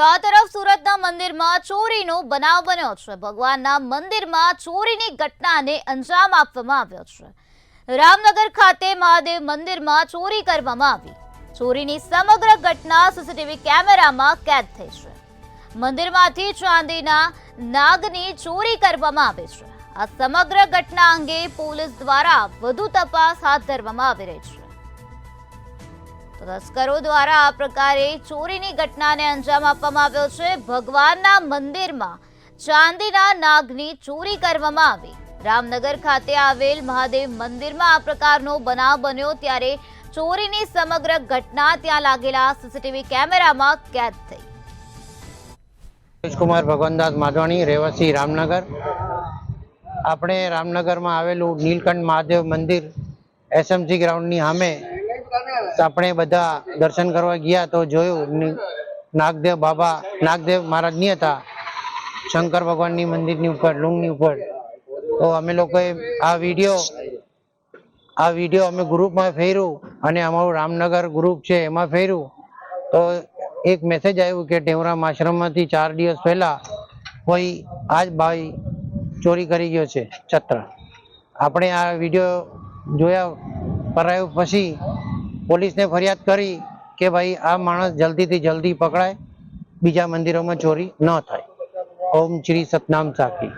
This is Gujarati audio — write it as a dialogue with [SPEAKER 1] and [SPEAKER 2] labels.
[SPEAKER 1] તો આ તરફ સુરતના મંદિરમાં ચોરીનો બનાવ બન્યો છે। ભગવાનના મંદિરમાં ચોરીની ઘટનાને અંજામ આપવામાં આવ્યો છે। રામનગર ખાતે મહાદેવ મંદિરમાં ચોરી કરવામાં આવી। ચોરીની સમગ્ર ઘટના સીસીટીવી કેમેરામાં કેદ થઈ છે। મંદિરમાંથી ચાંદીના નાગની ચોરી કરવામાં આવી છે। આ સમગ્ર ઘટના અંગે પોલીસ દ્વારા વધુ તપાસ હાથ ધરવામાં આવી રહી છે। તસ્કરો દ્વારા આ પ્રકારે ચોરીની ઘટનાને અંજામ આપવામાં આવ્યો છે। ભગવાનના મંદિરમાં ચાંદીના નાગની ચોરી કરવામાં આવી। રામનગર ખાતે આવેલ મહાદેવ મંદિરમાં આ પ્રકારનો બનાવ બન્યો ત્યારે ચોરીની સમગ્ર ઘટના ત્યાં લાગેલા સીસીટીવી કેમેરામાં કેદ થઈ।
[SPEAKER 2] કુમાર ભગવાનદાસ માધવાણી, રહેવાસી રામનગર। આપણે રામનગરમાં આવેલું નીલકંઠ મહાદેવ મંદિર એસએમસી ગ્રાઉન્ડની સામે આપણે બધા દર્શન કરવા ગયા તો જોયું નાગદેવ બાબા નાગદેવ મહારાજ નહીં હતા, શંકર ભગવાનની મંદિરની ઉપર લુંગની ઉપર। તો અમે લોકોએ આ વિડીયો અમે ગ્રુપમાં ફેર્યું અને અમારું રામનગર ગ્રુપ છે એમાં ફેર્યું તો એક મેસેજ આવ્યું કે ટેવરામ આશ્રમમાંથી 4 દિવસ પહેલા કોઈ આજ ભાઈ ચોરી કરી ગયો છે છત્ર। આપણે આ વિડીયો જોયા કરાયું પછી પોલીસને ફરિયાદ કરી કે ભાઈ આ માણસ જલ્દીથી જલ્દી પકડાય, બીજા મંદિરોમાં ચોરી ન થાય। ઓમ શ્રી સતનામ સાખી।